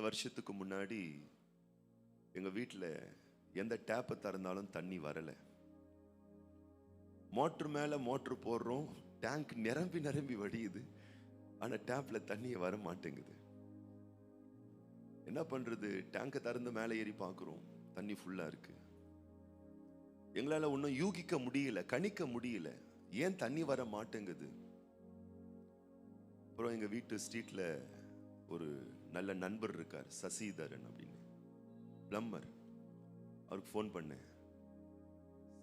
வருஷத்துக்கு முன்னாடி எங்கள் வீட்டில் எந்த டேப்பை திறந்தாலும் தண்ணி வரலை. மோட்ரு மேலே மோட்ரு போடுறோம், டேங்க் நிரம்பி நிரம்பி வடியுது, ஆனால் டேப்பில் தண்ணியே வர மாட்டேங்குது. என்ன பண்ணுறது? டேங்கை திறந்து மேலே ஏறி பார்க்குறோம், தண்ணி ஃபுல்லாக இருக்கு. எங்களால் ஒன்றும் யூகிக்க முடியல, கணிக்க முடியல, ஏன் தண்ணி வர மாட்டேங்குது. அப்புறம் எங்கள் வீட்டு ஸ்ட்ரீட்டில் ஒரு நல்ல நண்பர் இருக்கார், சசிதரன் அப்படின்னு, பிளம்பர். அவருக்கு ஃபோன் பண்ணேன்,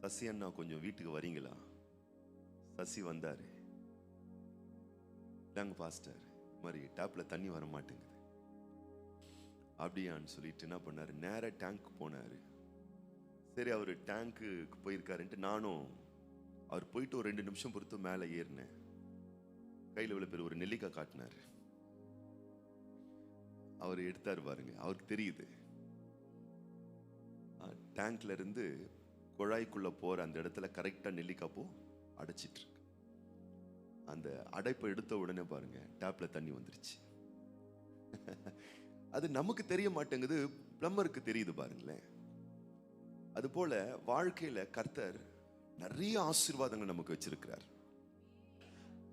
சசி அண்ணா கொஞ்சம் வீட்டுக்கு வரீங்களா? சசி வந்தார். நாங்கள் பாஸ்டர் இது மாதிரி டேப்பில் தண்ணி வர மாட்டேங்குது அப்படியான்னு சொல்லிட்டு என்ன பண்ணார், நேராக டேங்க் போனார். சரி, அவர் டேங்க்கு போயிருக்காருன்ட்டு நானும் அவர் போயிட்டு ஒரு 2 நிமிஷம் பொறுத்து மேலே ஏறினேன். கையில் இவ்வளோ பேர் ஒரு நெல்லிக்காய் காட்டினார். அவர் எடுத்தார் பாருங்க, அவருக்கு தெரியுது டேங்க்ல இருந்து குழாய்க்குள்ள போற அந்த இடத்துல கரெக்டா நெல்லிக்காய் பூ அடைச்சிட்டு இருக்கு. அந்த அடைப்பை எடுத்த உடனே பாருங்க டேப்ல தண்ணி வந்துருச்சு. அது நமக்கு தெரிய மாட்டேங்குது, பிளம்பருக்கு தெரியுது பாருங்களேன். அது போல வாழ்க்கையில கர்த்தர் நிறைய ஆசீர்வாதங்கள் நமக்கு வச்சிருக்கிறார்.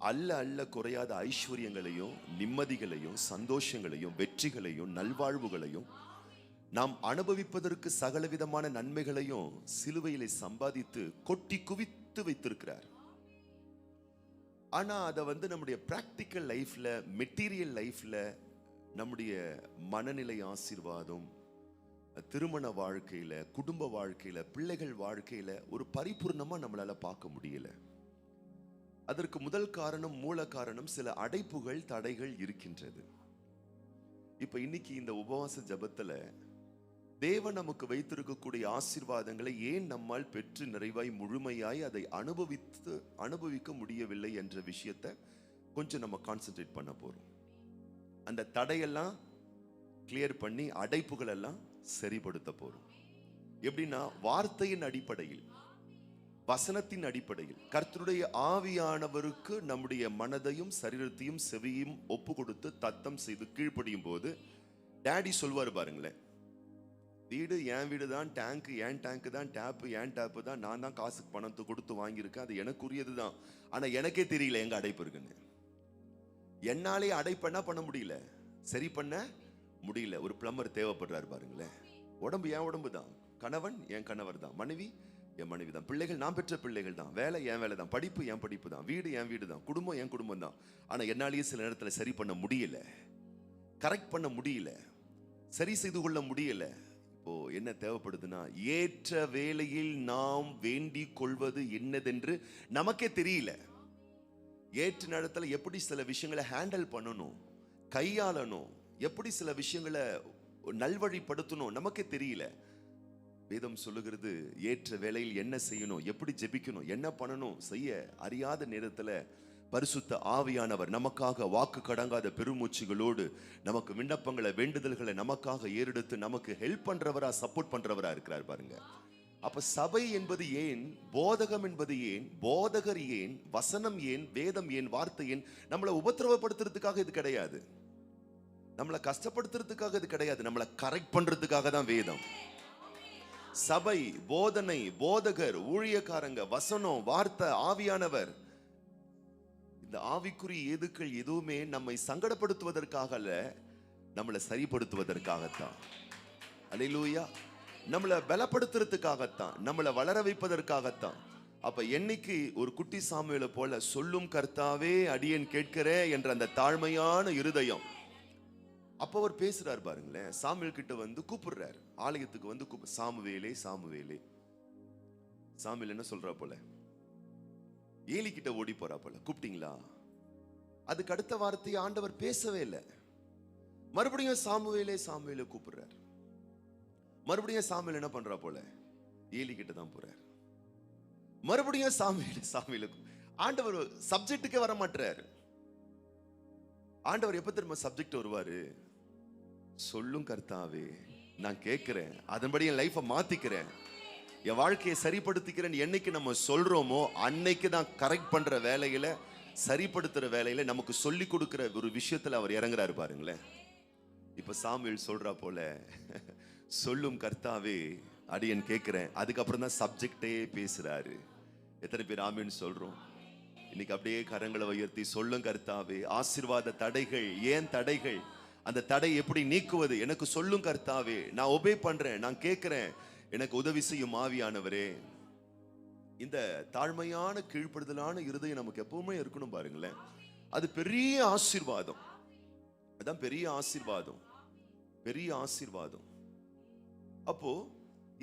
அல்ல அல்ல குறையாத ஐஸ்வர்யங்களையும் நிம்மதிகளையும் சந்தோஷங்களையும் வெற்றிகளையும் நல்வாழ்வுகளையும் நாம் அனுபவிப்பதற்கு சகலவிதமான நன்மைகளையும் சிலுவையிலே சம்பாதித்து கொட்டி குவித்து வைத்திருக்கிறார். ஆனா அதை நம்முடைய பிராக்டிக்கல் லைஃப்ல, மெட்டீரியல் லைஃப்ல, நம்முடைய மனநிலை ஆசீர்வாதம், திருமண வாழ்க்கையில, குடும்ப வாழ்க்கையில, பிள்ளைகள் வாழ்க்கையில ஒரு பரிபூர்ணமா நம்மளால பார்க்க முடியல. அதற்கு முதல் காரணம், மூல காரணம், சில அடைப்புகள், தடைகள் இருக்கின்றது. இப்ப இன்னைக்கு இந்த உபவாச ஜபத்துல தேவன் நமக்கு வைத்திருக்கக்கூடிய ஆசீர்வாதங்களை ஏன் நம்மால் பெற்று நிறைவாய் முழுமையாய் அதை அனுபவிக்க முடியவில்லை என்ற விஷயத்தை கொஞ்சம் நம்ம கான்சென்ட்ரேட் பண்ண போறோம். அந்த தடையெல்லாம் கிளியர் பண்ணி அடைப்புகள் எல்லாம் சரிப்படுத்த போறோம். எப்படின்னா, வார்த்தையின் அடிப்படையில், வசனத்தின் அடிப்படையில், கர்த்தருடைய ஆவியானவருக்கு நம்முடைய மனதையும் சரீரத்தையும் செவியும் ஒப்பு கொடுத்து தத்தம் செய்து கீழ்ப்படியும் போது டாடி சொல்வார் பாருங்களேன், வீடு என் வீடு தான், டேங்க் ஏன் டேங்க் தான், டேப்பு ஏன் டேப்பு தான், நான் தான் காசுக்கு பணத்தை கொடுத்து வாங்கியிருக்கேன், அது எனக்குரியது தான். ஆனா எனக்கே தெரியல எங்க அடைப்பு இருக்குன்னு. என்னாலே அடைப்பு என்ன பண்ண முடியல, சரி பண்ண முடியல. ஒரு பிளம்பர் தேவைப்படுறாரு பாருங்களேன். உடம்பு என் உடம்பு தான், கணவன் என் கணவர் தான், மனைவி என் மனைவி தான், பிள்ளைகள் நான் பெற்ற பிள்ளைகள் தான், வேலை என் வேலை தான், படிப்பு என் படிப்பு தான், வீடு என் வீடு தான், குடும்பம் என் குடும்பம் தான். ஆனா என்னாலேயே சில நேரத்தில் சரி பண்ண முடியல, கரெக்ட் பண்ண முடியல, சரி செய்து கொள்ள முடியல. இப்போ என்ன தேவைப்படுதுன்னா, ஏற்ற வேளையில் நாம் வேண்டிக் கொள்வது என்னதென்று நமக்கே தெரியல. ஏற்ற நேரத்துல எப்படி சில விஷயங்களை ஹேண்டில் பண்ணணும், கையாளணும், எப்படி சில விஷயங்களை நல்வழிப்படுத்தணும் நமக்கே தெரியல. வேதம் சொல்லுகிறது, ஏற்ற வேளையில் என்ன செய்யணும், எப்படி ஜெபிக்கணும், என்ன பண்ணணும் செய்ய அறியாத நேரத்துல பரிசுத்த ஆவியானவர் நமக்காக வாக்கு கடங்காத பெருமூச்சுகளோடு நமக்கு விண்ணப்பங்களை, வேண்டுதல்களை நமக்காக ஏறெடுத்து நமக்கு ஹெல்ப் பண்றவரா, சப்போர்ட் பண்றவரா இருக்கிறார் பாருங்க. அப்ப சபை என்பது ஏன், போதகம் என்பது ஏன், போதகர் ஏன், வசனம் ஏன், வேதம் ஏன், வார்த்தை ஏன், நம்மளை உபத்திரவப்படுத்துறதுக்காக இது கிடையாது, நம்மளை கஷ்டப்படுத்துறதுக்காக இது கிடையாது, நம்மளை கரெக்ட் பண்றதுக்காக தான் வேதம். சபை, போதனை, போதகர், ஊழியக்காரங்க, வசனம், வார்த்தை, ஆவியானவர், இந்த ஆவிக்குரிய ஏதுக்கள் எதுவுமே நம்மை சங்கடப்படுத்துவதற்காக அல்ல, நம்மளை சரிப்படுத்துவதற்காகத்தான். அல்லேலூயா. நம்மளை பலப்படுத்துறதுக்காகத்தான், நம்மளை வளர வைப்பதற்காகத்தான். அப்ப என்னைக்கு ஒரு குட்டி சாமுவேலை போல சொல்லும் கர்த்தாவே அடியேன் கேட்கிறேன் என்ற அந்த தாழ்மையான இருதயம், அப்ப அவர் பேசுறார் பாருங்களேன். சாமுவேல் கிட்ட வந்து கூப்பிடுறார், ஆலயத்துக்கு வந்து சாமுவேலே சாமுவேலே. சாமுவேல் என்ன சொல்றா போல, ஏலி கிட்ட ஓடி போறா போல, கூப்பிட்டீங்களா? அதுக்கு அடுத்த வார்த்தையை ஆண்டவர் பேசவே இல்லை. மறுபடியும் சாமுவேலே சாமுவேலே கூப்பிடுறார். மறுபடியும் சாமுவேல் என்ன பண்றா போல, ஏலி கிட்ட தான் போறார். மறுபடியும் சாமுவேலே சாமுவேலே. ஆண்டவர் சப்ஜெக்டுக்கே வர மாட்டார். ஆண்டவர் எப்ப திரும்ப சப்ஜெக்ட் வருவாரு, சொல்லும் கர்த்தாவே நான் கேட்கிறேன், அதன்படி என் லைஃபை மாத்திக்கிறேன், என் வாழ்க்கையை சரிப்படுத்திக்கிறேன் என்னைக்கு நம்ம சொல்றோமோ அன்னைக்கு தான் கரெக்ட் பண்ற வேலையில, சரிப்படுத்துற வேலையில, நமக்கு சொல்லி கொடுக்கிற ஒரு விஷயத்துல அவர் இறங்குறாரு பாருங்களேன். இப்ப சாமுவேல் சொல்றா போல, சொல்லும் கர்த்தாவே அடியேன் கேட்கிறேன். அதுக்கப்புறம் தான் சப்ஜெக்டே பேசுறாரு. எத்தனை பேர் ஆமீன் சொல்றோம்? இன்னைக்கு அப்படியே கரங்களை உயர்த்தி சொல்லும் கர்த்தாவே, ஆசீர்வாத தடைகள், ஏன் தடைகள், அந்த தடை எப்படி நீக்குவது, எனக்கு சொல்லும் கர்த்தாவே, நான் ஒபே பண்றேன், நான் கேட்கிறேன், எனக்கு உதவி செய்யும் ஆவியானவரே. இந்த தாழ்மையான கீழ்ப்படுதலான இருதயம் நமக்கு எப்பவுமே இருக்கணும் பாருங்களேன். அது பெரிய ஆசீர்வாதம். அதான் பெரிய ஆசீர்வாதம், பெரிய ஆசீர்வாதம். அப்போ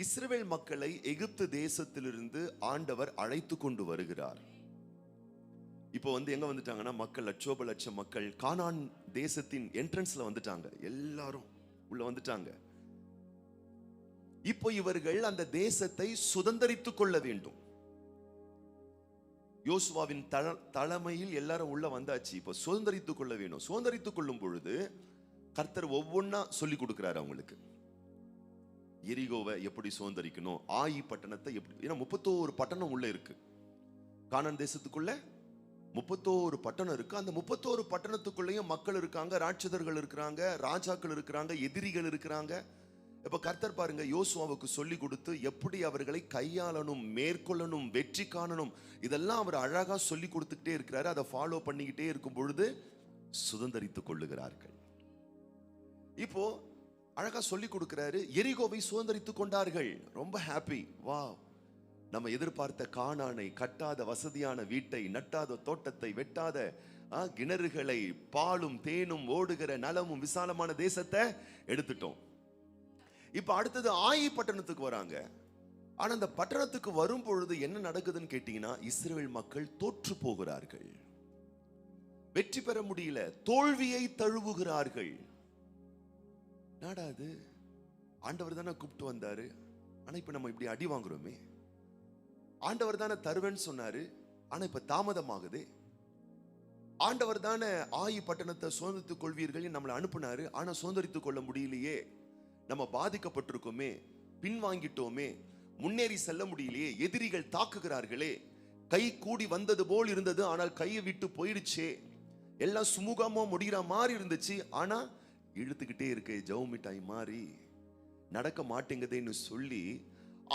இஸ்ரவேல் மக்களை எகிப்து தேசத்திலிருந்து ஆண்டவர் அழைத்து கொண்டு வருகிறார். இப்போ எங்க வந்துட்டாங்கன்னா, மக்கள் லட்சோப லட்சம் மக்கள் கானான் தேசத்தின் என்ட்ரன்ஸ்ல வந்துட்டாங்க. எல்லாரும் உள்ள வந்துட்டாங்க. இப்போ இவர்கள் அந்த தேசத்தை சுதந்தரித்துக் கொள்ள வேண்டும். யோசுவாவின் தலைமையில் எல்லாரும் உள்ள வந்தாச்சு. இப்போ சுதந்தரித்துக் கொள்ள வேண்டும். சுதந்தரித்துக் கொள்ளும் பொழுது கர்த்தர் ஒவ்வொன்னா சொல்லி கொடுக்கிறார் அவங்களுக்கு. எரிகோவை எப்படி சுதந்தரிக்கணும், ஆயி பட்டணத்தை எப்படி, ஏன்னா 31 பட்டணம் உள்ள இருக்கு. கானான் தேசத்துக்குள்ள 31 பட்டணம் இருக்கு. அந்த 31 பட்டணத்துக்குள்ளேயும் மக்கள் இருக்காங்க, ராட்சதர்கள் இருக்கிறாங்க, ராஜாக்கள் இருக்கிறாங்க, எதிரிகள் இருக்கிறாங்க. இப்ப கர்த்தர் பாருங்க, யோசுவாவுக்கு சொல்லி கொடுத்து எப்படி அவர்களை கையாளணும், மேற்கொள்ளணும், வெற்றி காணணும், இதெல்லாம் அவர் அழகா சொல்லி கொடுத்துக்கிட்டே இருக்கிறாரு. அதை ஃபாலோ பண்ணிக்கிட்டே இருக்கும் பொழுது சுதந்தரித்துக் கொள்ளுகிறார்கள். இப்போ அழகா சொல்லி கொடுக்கிறாரு. எரிகோவை சுதந்தரித்துக் கொண்டார்கள். ரொம்ப ஹாப்பி. வா, நம்ம எதிர்பார்த்த கானானை, கட்டாத வசதியான வீட்டை, நட்டாத தோட்டத்தை, வெட்டாத கிணறுகளை, பாலும் தேனும் ஓடுகிற நலமும் விசாலமான தேசத்தை எடுத்துட்டோம். இப்ப அடுத்தது ஆயி பட்டணத்துக்கு வராங்க. ஆனா அந்த பட்டணத்துக்கு வரும் பொழுது என்ன நடக்குதுன்னு கேட்டீங்கன்னா, இஸ்ரவேல் மக்கள் தோற்று போகிறார்கள், வெற்றி பெற முடியல, தோல்வியை தழுவுகிறார்கள். நாடாது ஆண்டவர் தானே கூப்பிட்டு வந்தாரு, ஆனா இப்ப நம்ம இப்படி அடி வாங்குறோமே. ஆண்டவர் தானே தருவேன்னு சொன்னாரு, ஆனா இப்ப தாமதமாகுது. ஆண்டவர் தானே ஆயி பட்டணத்தை சுதந்திரித்துக் கொள்வீர்கள் நம்மளை அனுப்புனாரு, ஆனா சுதந்திரித்துக் கொள்ள முடியலையே. நம்ம பாதிக்கப்பட்டிருக்கோமே, பின்வாங்கிட்டோமே, முன்னேறி செல்ல முடியலையே, எதிரிகள் தாக்குகிறார்களே, கை கூடி வந்தது போல் இருந்தது, ஆனால் கையை விட்டு போயிடுச்சே, எல்லாம் சுமூகமா முடிகிற மாதிரி இருந்துச்சு, ஆனா இழுத்துக்கிட்டே இருக்கு, ஜவு மிட்டாய் மாறி நடக்க மாட்டேங்குதுன்னு சொல்லி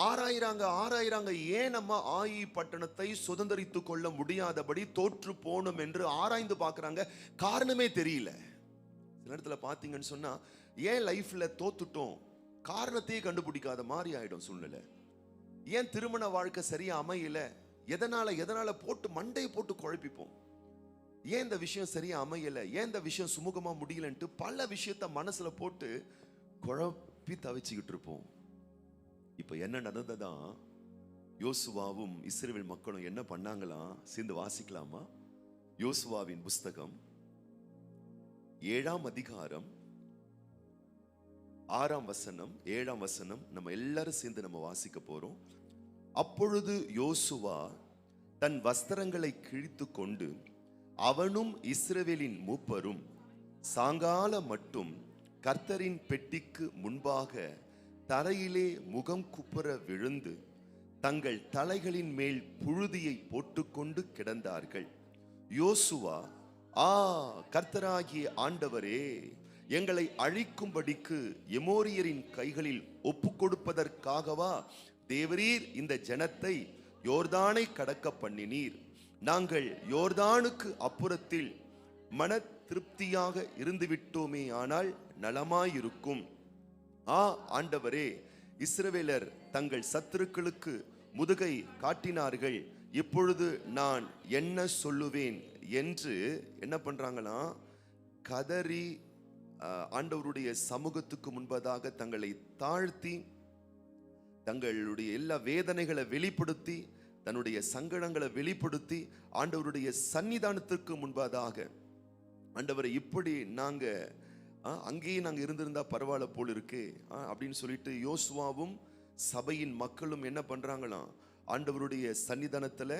ஆராயிறாங்க. ஏன் நம்ம ஆயி பட்டணத்தை சுதந்தரித்துக் கொள்ள முடியாதபடி தோற்று போனோம் என்று ஆராய்ந்து பார்க்கறாங்க. காரணமே தெரியல. சில இடத்துல பாத்தீங்கன்னு சொன்னா, ஏன் லைஃப்ல தோத்துட்டோம், காரணத்தையே கண்டுபிடிக்காத மாதிரி ஆயிடும் சூழ்நிலை. ஏன் திருமண வாழ்க்கை சரியா அமையல, எதனால போட்டு மண்டையை போட்டு குழப்பிப்போம். ஏன் இந்த விஷயம் சரியா அமையல, ஏன் இந்த விஷயம் சுமூகமா முடியலன்ட்டு பல விஷயத்த மனசுல போட்டு குழப்பி தவிச்சுக்கிட்டு இருப்போம். இப்ப என்ன நடந்ததா, யோசுவாவும் இஸ்ரவேல் மக்களும் என்ன பண்ணாங்களாம், சேர்ந்து வாசிக்கலாமா? யோசுவாவின் புஸ்தகம் 7ஆம் அதிகாரம் 6ஆம் வசனம் 7ஆம் வசனம் நம்ம எல்லாரும் சேர்ந்து நம்ம வாசிக்க போறோம். அப்பொழுது யோசுவா தன் வஸ்திரங்களை கிழித்து கொண்டு அவனும் இஸ்ரவேலின் மூப்பரும் சாங்கால மட்டும் கர்த்தரின் பெட்டிக்கு முன்பாக தரையிலே முகம் குப்புற விழுந்து தங்கள் தலைகளின் மேல் புழுதியை போட்டுக்கொண்டு கிடந்தார்கள். யோசுவா, கர்த்தராகிய ஆண்டவரே, எங்களை அழிக்கும்படிக்கு எமோரியரின் கைகளில் ஒப்பு கொடுப்பதற்காகவா தேவரீர் இந்த ஜனத்தை யோர்தானை கடக்க பண்ணினீர்? நாங்கள் யோர்தானுக்கு அப்புறத்தில் மன திருப்தியாக இருந்துவிட்டோமே, ஆனால் நலமாயிருக்கும். ஆண்டவரே, இஸ்ரவேலர் தங்கள் சத்துருக்களுக்கு முதுகை காட்டினார்கள், இப்பொழுது நான் என்ன சொல்லுவேன் என்று என்ன பண்றாங்களாம், கதறி ஆண்டவருடைய சமூகத்துக்கு முன்பதாக தங்களை தாழ்த்தி தங்களுடைய எல்லா வேதனைகளை வெளிப்படுத்தி, தன்னுடைய சங்கடங்களை வெளிப்படுத்தி ஆண்டவருடைய சன்னிதானத்துக்கு முன்பதாக, ஆண்டவரை இப்படி நாங்க அங்கேயே நாங்க இருந்திருந்தா பரவாயில்ல போல் இருக்கு அப்படின்னு சொல்லிட்டு யோசுவாவும் சபையின் மக்களும் என்ன பண்றாங்களாம், ஆண்டவருடைய சன்னிதானத்துல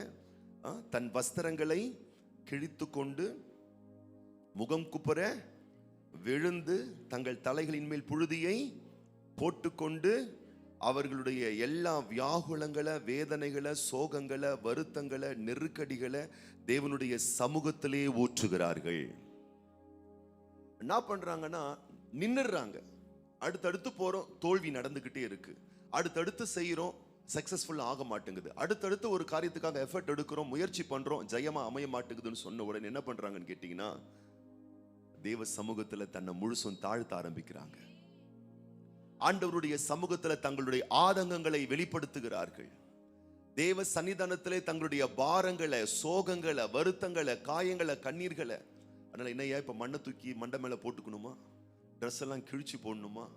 தன் வஸ்திரங்களை கிழித்து கொண்டு முகம் குப்புற விழுந்து தங்கள் தலைகளின் மேல் புழுதியை போட்டுக்கொண்டு அவர்களுடைய எல்லா வியாகுலங்களை, வேதனைகளை, சோகங்களை, வருத்தங்களை, நெருக்கடிகளை தேவனுடைய சமூகத்திலே ஊற்றுகிறார்கள். என்ன பண்றாங்கன்னா, நின்னுடுறாங்க. அடுத்தடுத்து போறோம், தோல்வி நடந்துகிட்டே இருக்கு. அடுத்தடுத்து செய்யறோம், சக்சஸ்ஃபுல் ஆக மாட்டேங்குது. அடுத்தடுத்து ஒரு காரியத்துக்காக எஃபர்ட் எடுக்கிறோம், முயற்சி பண்றோம், ஜெயமா அமைய மாட்டேங்குதுன்னு சொன்ன உடனே என்ன பண்றாங்கன்னு கேட்டீங்கன்னா, தேவ சமூகத்துல தன்னை முழுசும் தாழ்த்த ஆரம்பிக்கிறாங்க. ஆண்டவருடைய சமூகத்துல தங்களுடைய ஆதங்கங்களை வெளிப்படுத்துகிறார்கள். தேவ சன்னிதானத்திலே தங்களுடைய பாரங்களை, சோகங்களை, வருத்தங்களை, காயங்களை, கண்ணீர்களை. அதனால என்னையா இப்ப மண்ணை தூக்கி மண்டை மேல போட்டுக்கணுமா? ட்ரெஸ் எல்லாம் கிழிச்சு போடணுமா?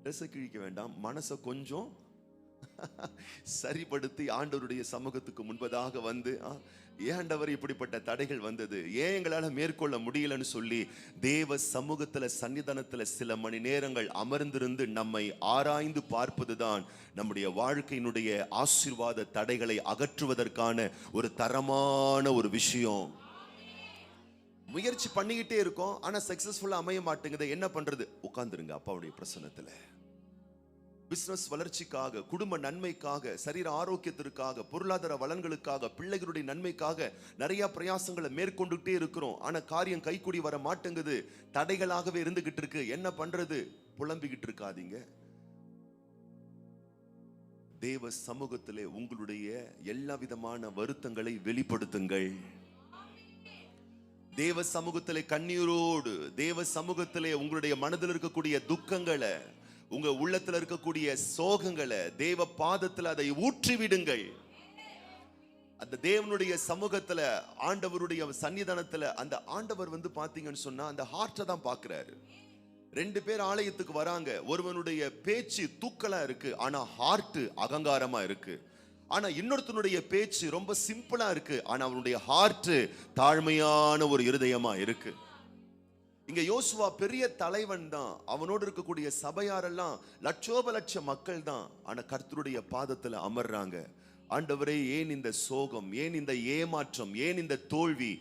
ட்ரெஸ்ஸை கிழிக்க வேண்டாம், மனசை கொஞ்சம் சரிப்படுத்தி ஆண்டவருடைய சமூகத்துக்கு முன்பதாக வந்து, ஏண்டவர் இப்படிப்பட்ட தடைகள் வந்தது, ஏன் எங்களால மேற்கொள்ள முடியலன்னு சொல்லி தேவ சமூகத்துல சன்னிதானத்துல சில மணி நேரங்கள் அமர்ந்திருந்து நம்மை ஆராய்ந்து பார்ப்பதுதான் நம்முடைய வாழ்க்கையினுடைய ஆசீர்வாத தடைகளை அகற்றுவதற்கான ஒரு தரமான ஒரு விஷயம். முயற்சி பண்ணிக்கிட்டே இருக்கோம், ஆனா சக்சஸ்ஃபுல்லா அமைய மாட்டேங்குது. என்ன பண்றது? உட்கார்ந்துருங்க அப்பாவுடைய பிரசன்னத்துல. பிசினஸ் வளர்ச்சிக்காக, குடும்ப நன்மைக்காக, சரீர ஆரோக்கியத்திற்காக, பொருளாதார வளங்களுக்காக, பிள்ளைகளுடைய நன்மைக்காக நிறைய பிரயாசங்களை மேற்கொண்டுட்டே இருக்கிறோம். ஆனா காரியம் கைக்கூடி வர மாட்டேங்குது, தடைகளாகவே இருந்துகிட்டு இருக்கு. என்ன பண்றது? புலம்பிக்கிட்டு இருக்காதீங்க. தேவ சமூகத்திலே உங்களுடைய எல்லா விதமான வருத்தங்களை வெளிப்படுத்துங்கள். தேவ சமூகத்திலே கண்ணீரோடு, தேவ சமூகத்திலே உங்களுடைய மனதில் இருக்கக்கூடிய துக்கங்களை, உங்க உள்ளத்துல இருக்கக்கூடிய சோகங்களை தேவ பாதத்துல அதை ஊற்றி விடுங்கள். அந்த தேவனுடைய சமூகத்துல, ஆண்டவருடைய சன்னிதானத்துல, அந்த ஆண்டவர் வந்து பாத்தீங்கன்னு சொன்னா அந்த ஹார்ட்டை தான் பாக்குறாரு. 2 பேர் ஆலயத்துக்கு வராங்க. ஒருவனுடைய பேச்சு தூக்கலா இருக்கு, ஆனா ஹார்ட் அகங்காரமா இருக்கு. ஆனா இன்னொருத்தனுடைய பேச்சு ரொம்ப சிம்பிளா இருக்கு, ஆனா அவனுடைய ஹார்ட் தாழ்மையான ஒரு இருதயமா இருக்கு. இங்க யோசுவா பெரிய தலைவன் தான், அவனோடு இருக்கக்கூடிய சபையாரெல்லாம் லட்சோப லட்ச மக்கள் தான். ஆனா கர்த்தருடைய பாதத்துல அமர்றாங்க. ஆண்டவரே, ஏன் இந்த சோகம், ஏன் இந்த ஏமாற்றம், ஏன் இந்த தோல்வி,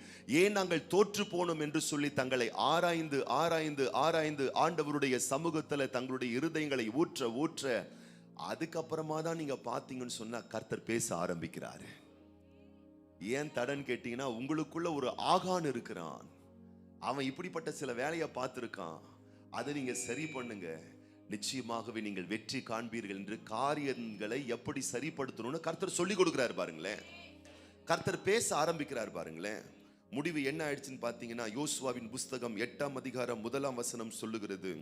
ஏன் நாங்கள் தோற்று போனோம் என்று சொல்லி தங்களை ஆராய்ந்து ஆராய்ந்து ஆராய்ந்து ஆண்டவருடைய சமூகத்துல தங்களுடைய இருதயங்களை ஊற்ற ஊற்ற, அதுக்கப்புறமா தான் நீங்க பாத்தீங்கன்னு சொன்னா கர்த்தர் பேச ஆரம்பிக்கிறாரு. ஏன் தடன்னு கேட்டீங்கன்னா, உங்களுக்குள்ள ஒரு ஆகான் இருக்கிறான். அவன் இப்படிப்பட்ட சில வேலையை பார்த்திருக்கான். அதை நீங்க சரி பண்ணுங்க, நிச்சயமாகவே நீங்கள் வெற்றி காண்பீர்கள் என்று காரியங்களை எப்படி சரிப்படுத்தணும்னு கர்த்தர் சொல்லி கொடுக்கிறாரு பாருங்களேன். கர்த்தர் பேச ஆரம்பிக்கிறார் பாருங்களேன். முடிவு என்ன ஆயிடுச்சுன்னு பார்த்தீங்கன்னா, யோசுவாவின் புஸ்தகம் 8ஆம் அதிகாரம் 1ஆம் வசனம் சொல்லுகிறது,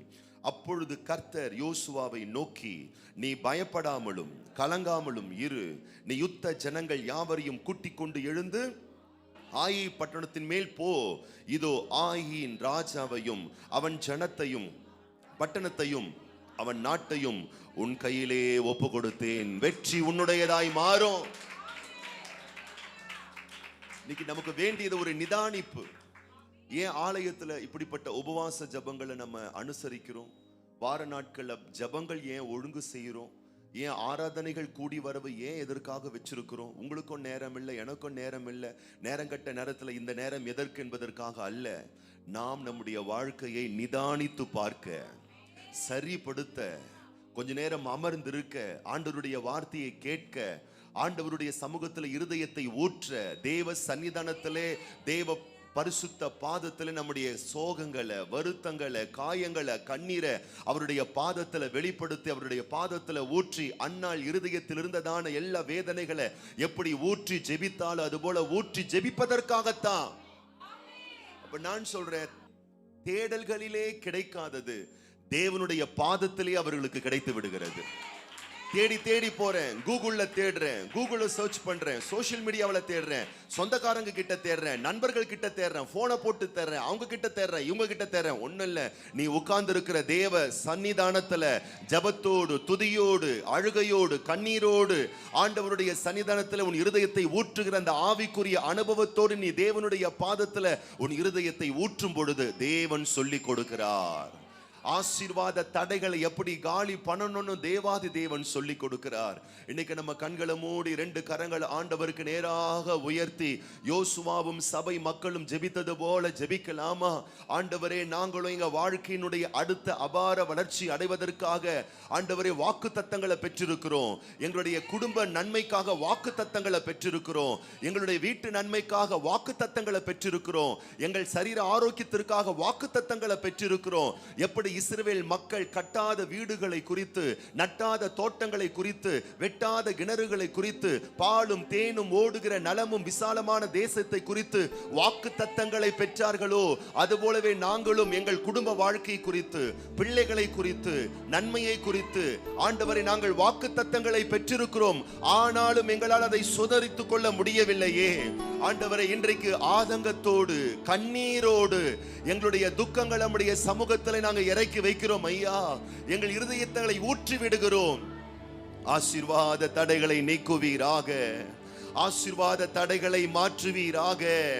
அப்பொழுது கர்த்தர் யோசுவாவை நோக்கி, நீ பயப்படாமலும் கலங்காமலும் இரு, நீ யுத்த ஜனங்கள் யாவரையும் கூட்டிக் கொண்டு எழுந்து ஆயி பட்டணத்தின் மேல் போ. இதோ ஆயின் ராஜாவையும் அவன் ஜனத்தையும் பட்டணத்தையும் அவன் நாட்டையும் உன் கையிலே ஒப்பு கொடுத்தேன், வெற்றி உன்னுடையதாய் மாறும். இன்னைக்கு நமக்கு வேண்டியது ஒரு நிதானிப்பு. ஏன் ஆலயத்துல இப்படிப்பட்ட உபவாச ஜபங்களை நம்ம அனுசரிக்கிறோம்? வார நாட்கள்ல ஜபங்கள் ஏன் ஒழுங்கு செய்கிறோம்? ஏன் ஆராதனைகள் கூடி வரவு ஏன் எதற்காக வச்சிருக்கிறோம்? உங்களுக்கும் நேரம் இல்லை, எனக்கும் நேரம் இல்லை. நேரங்கட்ட நேரத்துல இந்த நேரம் எதற்கு என்பதற்காக அல்ல. நாம் நம்முடைய வாழ்க்கையை நிதானித்து பார்க்க, சரிப்படுத்த, கொஞ்ச நேரம் அமர்ந்திருக்க, ஆண்டவருடைய வார்த்தையை கேட்க, ஆண்டவருடைய சமூகத்தில் இருதயத்தை ஊற்ற, தேவ சன்னிதானத்திலே தேவ பரிசுத்த பாதத்துல நம்முடைய சோகங்களை, வருத்தங்களை, காயங்களை, கண்ணீரை அவருடைய பாதத்துல வெளிப்படுத்தி, அவருடைய பாதத்துல ஊற்றி, அந்நாள் இருதயத்தில் இருந்ததான எல்லா வேதனைகளை எப்படி ஊற்றி ஜெபித்தாலும் அதுபோல ஊற்றி ஜெபிப்பதற்காகத்தான். அப்ப நான் சொல்றேன், தேடல்களிலே கிடைக்காதது தேவனுடைய பாதத்திலே அவர்களுக்கு கிடைத்து விடுகிறது. தேடி தேடி போறேன், கூகுள்ல தேடுறேன், கூகுள்ல சர்ச் பண்றேன், சோசியல் மீடியாவில் தேடுறேன், சொந்தக்காரங்க கிட்ட தேடுறேன், நண்பர்கள் கிட்ட தேடுறேன், போனை போட்டு தேடுறேன், அவங்க கிட்ட தேடுறேன், இவங்க கிட்ட தேடுறேன். ஒன்னும் இல்ல, நீ உட்கார்ந்து இருக்கிற தேவ சன்னிதானத்துல ஜபத்தோடு, துதியோடு, அழுகையோடு, கண்ணீரோடு ஆண்டவருடைய சன்னிதானத்துல உன் இருதயத்தை ஊற்றுகிற அந்த ஆவிக்குரிய அனுபவத்தோடு நீ தேவனுடைய பாதத்துல உன் இருதயத்தை ஊற்றும் பொழுது தேவன் சொல்லி கொடுக்கிறார். ஆசீர்வாத தடைகளை எப்படி காலி பண்ணணும்னு தேவாதி தேவன் சொல்லி கொடுக்கிறார். இன்னைக்கு நம்ம கண்களை மூடி 2 கரங்களை ஆண்டவருக்கு நேராக உயர்த்தி யோசுவாவும் சபை மக்களும் ஜெபித்தது போல ஜெபிக்கலாமா? ஆண்டவரே, நாங்களும் எங்க வாழ்க்கையினுடைய அடுத்த அபார வளர்ச்சி அடைவதற்காக ஆண்டவரே வாக்குத்தத்தங்களை பெற்றிருக்கிறோம். எங்களுடைய குடும்ப நன்மைக்காக வாக்குத்தத்தங்களை பெற்றிருக்கிறோம். எங்களுடைய வீட்டு நன்மைக்காக வாக்குத்தத்தங்களை பெற்றிருக்கிறோம். எங்கள் சரீர ஆரோக்கியத்திற்காக வாக்குத்தத்தங்களை பெற்றிருக்கிறோம். எப்படி இஸ்ரவேல் மக்கள் கட்டாத வீடுகளை குறித்து, நட்டாத தோட்டங்களை குறித்து, வெட்டாத கிணறுகளை குறித்து, பாலும் தேனும் ஓடுகிற நலமும் விசாலமான தேசத்தை குறித்து வாக்கு தத்தங்களை பெற்றார்களோ, அதுபோலவே நாங்களும் எங்கள் குடும்ப வாழ்க்கை குறித்து, பிள்ளைகளை குறித்து, நன்மையை குறித்து ஆண்டவரை நாங்கள் வாக்கு தத்தங்களை பெற்றிருக்கிறோம். ஆனாலும் எங்களால் அதை சுதரித்துக் கொள்ள முடியவில்லையே. ஆண்டவரை, இன்றைக்கு ஆதங்கத்தோடு கண்ணீரோடு எங்களுடைய துக்கங்கள் நம்முடைய சமூகத்தில் நாங்கள் இறக்கி வைக்கிறோம் ஐயா. எங்கள் இருதயங்களை ஊற்றி விடுகிறோம். ஆசீர்வாத தடைகளை நீக்குவீராக, ஆசீர்வாத தடைகளை மாற்றுவீராக.